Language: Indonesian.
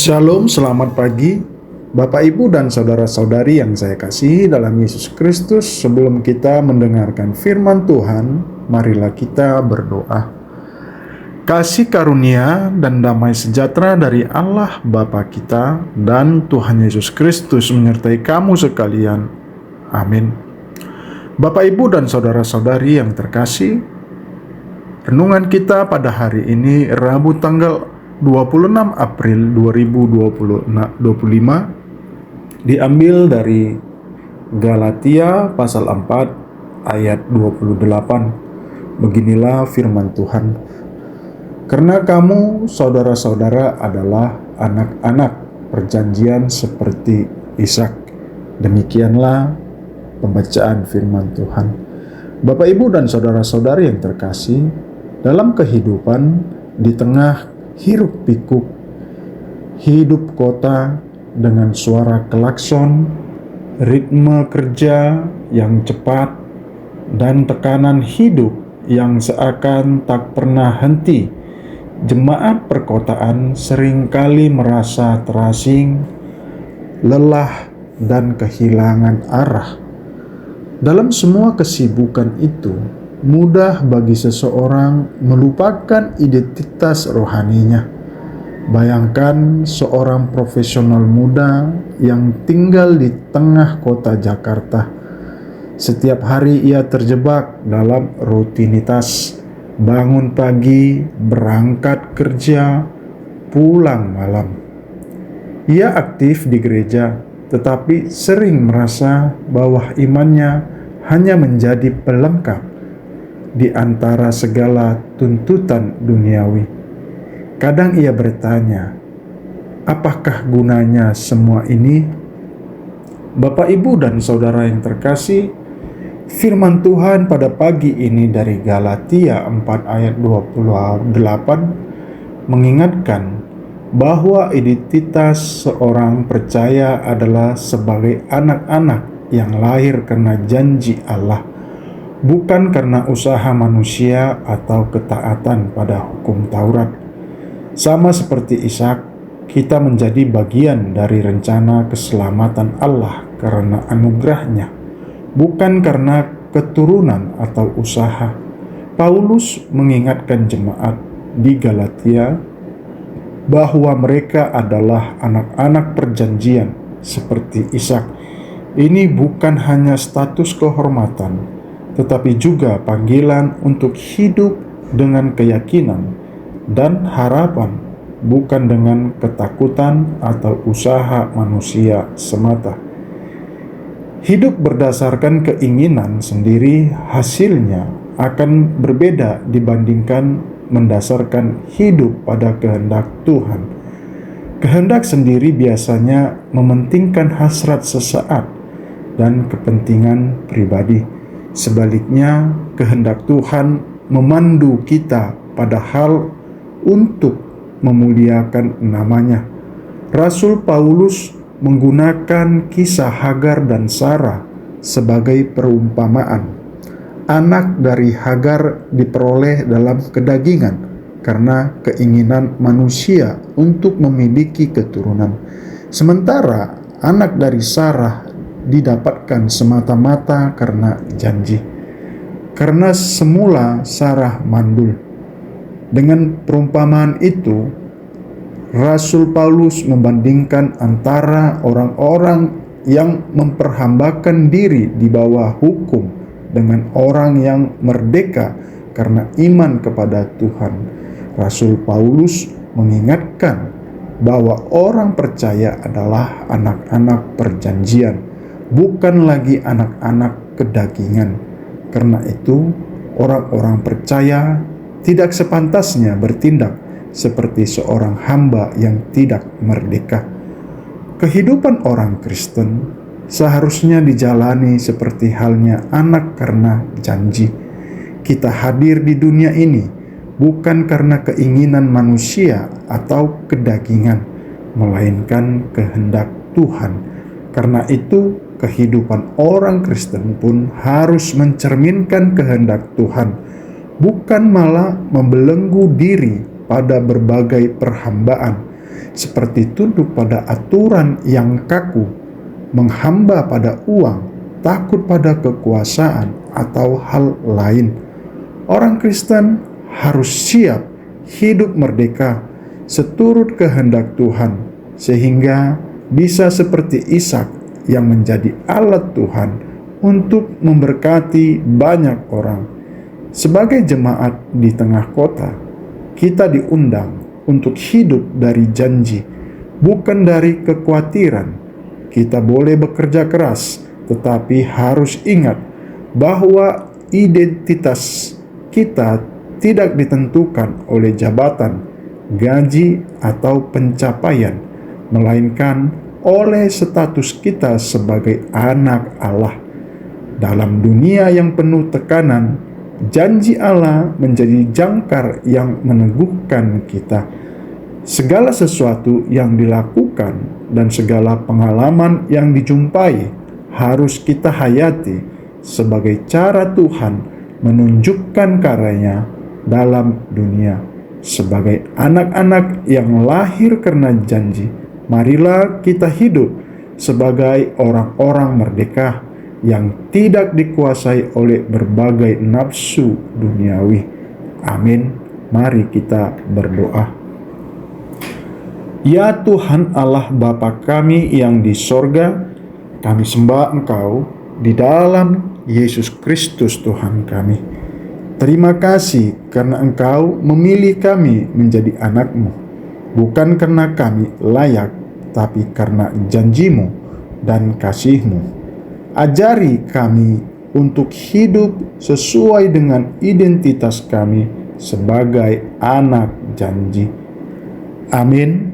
Shalom, selamat pagi Bapak Ibu dan saudara-saudari yang saya kasihi dalam Yesus Kristus. Sebelum kita mendengarkan firman Tuhan, marilah kita berdoa. Kasih karunia dan damai sejahtera dari Allah Bapa kita dan Tuhan Yesus Kristus menyertai kamu sekalian. Amin. Bapak Ibu dan saudara-saudari yang terkasih, renungan kita pada hari ini Rabu tanggal 26 April 2025 diambil dari Galatia pasal 4 ayat 28. Beginilah firman Tuhan. Karena kamu saudara-saudara adalah anak-anak perjanjian seperti Ishak. Demikianlah pembacaan firman Tuhan. Bapak Ibu dan saudara-saudari yang terkasih, dalam kehidupan di tengah hiruk pikuk hidup kota dengan suara klakson, ritme kerja yang cepat, dan tekanan hidup yang seakan tak pernah henti, jemaat perkotaan seringkali merasa terasing, lelah, dan kehilangan arah. Dalam semua kesibukan itu, mudah bagi seseorang melupakan identitas rohaninya. Bayangkan seorang profesional muda yang tinggal di tengah kota Jakarta. Setiap hari ia terjebak dalam rutinitas, bangun pagi, berangkat kerja, pulang malam. Ia aktif di gereja, tetapi sering merasa bahwa imannya hanya menjadi pelengkap di antara segala tuntutan duniawi. Kadang ia bertanya, apakah gunanya semua ini? Bapak, Ibu, dan saudara yang terkasih, firman Tuhan pada pagi ini dari Galatia 4 ayat 28 mengingatkan bahwa identitas seorang percaya adalah sebagai anak-anak yang lahir karena janji Allah, bukan karena usaha manusia atau ketaatan pada hukum Taurat. Sama seperti Ishak, kita menjadi bagian dari rencana keselamatan Allah karena anugerah-Nya, bukan karena keturunan atau usaha. Paulus mengingatkan jemaat di Galatia bahwa mereka adalah anak-anak perjanjian seperti Ishak. Ini bukan hanya status kehormatan, tetapi juga panggilan untuk hidup dengan keyakinan dan harapan, bukan dengan ketakutan atau usaha manusia semata. Hidup berdasarkan keinginan sendiri hasilnya akan berbeda dibandingkan mendasarkan hidup pada kehendak Tuhan. Kehendak sendiri biasanya mementingkan hasrat sesaat dan kepentingan pribadi. Sebaliknya, kehendak Tuhan memandu kita pada hal untuk memuliakan namanya. Rasul Paulus menggunakan kisah Hagar dan Sarah sebagai perumpamaan. Anak dari Hagar diperoleh dalam kedagingan karena keinginan manusia untuk memiliki keturunan. Sementara anak dari Sarah didapatkan semata-mata karena janji. Karena semula Sarah mandul. Dengan perumpamaan itu, Rasul Paulus membandingkan antara orang-orang yang memperhambakan diri di bawah hukum dengan orang yang merdeka karena iman kepada Tuhan. Rasul Paulus mengingatkan bahwa orang percaya adalah anak-anak perjanjian, bukan lagi anak-anak kedagingan. Karena itu, orang-orang percaya tidak sepantasnya bertindak seperti seorang hamba yang tidak merdeka. Kehidupan orang Kristen seharusnya dijalani seperti halnya anak karena janji. Kita hadir di dunia ini bukan karena keinginan manusia atau kedagingan, melainkan kehendak Tuhan. Karena itu, kehidupan orang Kristen pun harus mencerminkan kehendak Tuhan, bukan malah membelenggu diri pada berbagai perhambaan. seperti tunduk pada aturan yang kaku, menghamba pada uang, takut pada kekuasaan, atau hal lain. Orang Kristen harus siap hidup merdeka seturut kehendak Tuhan, sehingga bisa seperti Ishak yang menjadi alat Tuhan untuk memberkati banyak orang. Sebagai jemaat di tengah kota, kita diundang untuk hidup dari janji, bukan dari kekhawatiran. Kita boleh bekerja keras, tetapi harus ingat bahwa identitas kita tidak ditentukan oleh jabatan, gaji, atau pencapaian, melainkan oleh status kita sebagai anak Allah. Dalam dunia yang penuh tekanan, janji Allah menjadi jangkar yang meneguhkan kita. Segala sesuatu yang dilakukan dan segala pengalaman yang dijumpai harus kita hayati sebagai cara Tuhan menunjukkan karyanya dalam dunia. Sebagai anak-anak yang lahir karena janji, marilah kita hidup sebagai orang-orang merdeka yang tidak dikuasai oleh berbagai nafsu duniawi. Amin. Mari kita berdoa. Ya Tuhan Allah Bapa kami yang di sorga, kami sembah Engkau di dalam Yesus Kristus Tuhan kami. Terima kasih karena Engkau memilih kami menjadi anak-Mu, bukan karena kami layak, tapi karena janji-Mu dan kasih-Mu. Ajari kami untuk hidup sesuai dengan identitas kami sebagai anak janji. Amin.